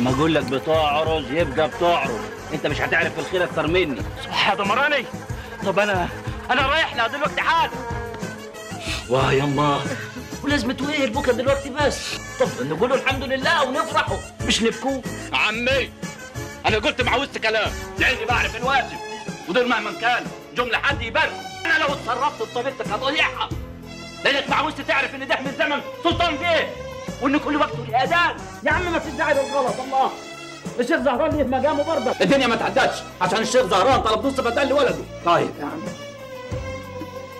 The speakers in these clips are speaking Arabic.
اما اقول لك بتعرج يبقى بتعرج، انت مش هتعرف في الخير اكتر مني. صح يا ضمراني. طب انا رايح لها دلوقتي حالا. واه يما، ولازمته ايه البكا دلوقتي بس؟ طب نقولوا الحمد لله ونفرحوا مش نبكوا. عمي انا قلت مع وسط كلام لاني بعرف الواجب، ودول مهما كان جمله حد يباركوا. انا لو اتصرفت بطريقتك هضيعها، لانك مع وسط تعرف ان ده من زمن سلطان بيه، وان كل وقته ليه اذان. يا عم ما فيش داعي للغلط، الله الشيخ زهران ليه مقامه برضه. الدنيا ما تعدتش عشان الشيخ زهران طلب نص بدل لولده. طيب يا عم،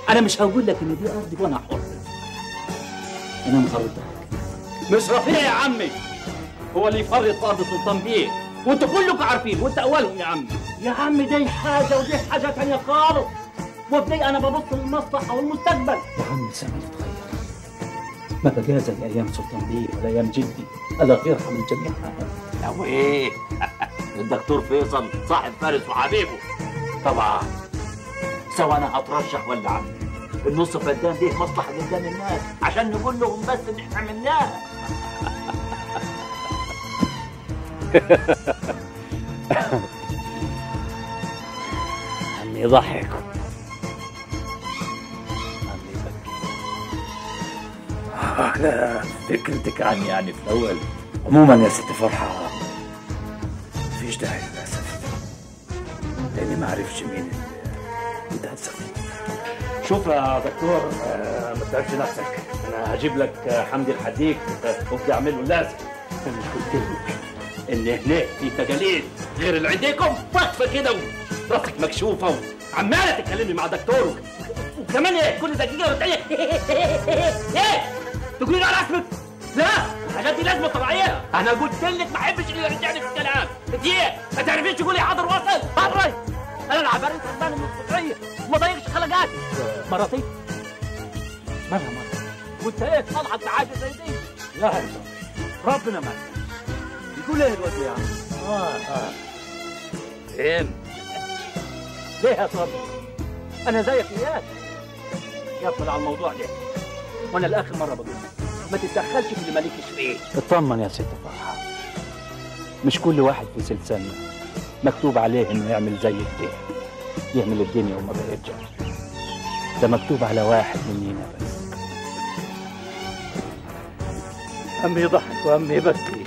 انا مش هقول لك ان دي ارضي وانا حر، انا مفرطك. مش رفيع يا عمي هو اللي يفرط في ارض سلطان بيه، وانتوا كلكم عارفين وانت اولهم يا عمي. يا عم دي حاجه ودي حاجه ثانيه خالص، وبدي انا ببص للمصلحه والمستقبل. يا عم الزمن اتغير، ما بقى زي ايام سلطان بيه ولا ايام جدي، الله يرحم الجميع. لو ايه الدكتور فيصل صاحب فارس وحبيبه طبعا، سواء انا هترشح ولا عم النص فدان دي مصلحه قدام الناس عشان نقول لهم بس ان احنا عملناها. عمي يضحك، عمي يبكي. لا فكرتك عني يعني في الاول. عموما يا ست فرحه مفيش داعي للاسف، لاني ما اعرفش مين اللي يتاسف. شوف يا دكتور ما تتعبش نفسك، انا هجيب لك حمدي الحديك وابدا اعمل له اللازم. انا مش قلت لك ان هناك في تجاليد غير اللي عندكم واقفه كده وراسك مكشوفه وعماله تتكلمي مع دكتور وكمان ايه كل دقيقه والتانيه ايه تقولي لي على اسمك؟ لا الحاجات دي لازمه طبيعيه. انا قلت لك ما احبش اللي يرجعني في الكلام. انت ايه ما تعرفيش تقولي حاضر وصل حاضر؟ انا العبارات غلبانه من الفطريه وما ضايقش خلقاتي. مراتي مالها مرة وانت ايه طلعت بحاجه زي دي؟ لا يا ربنا ما يقول ايه الواد يا عم؟ فين؟ ليه يا صبري؟ انا زيك اياك. يقفل على الموضوع ده، وانا لاخر مره بقول لك ما تتدخلش في اللي مالكش فيه. اطمن يا ست فرحه، مش كل واحد في سلسلنا مكتوب عليه انه يعمل زي الدنيا، يعمل الدنيا وما بيرجع. ده مكتوب على واحد مننا بس. عمي يضحك وعمي يبكي.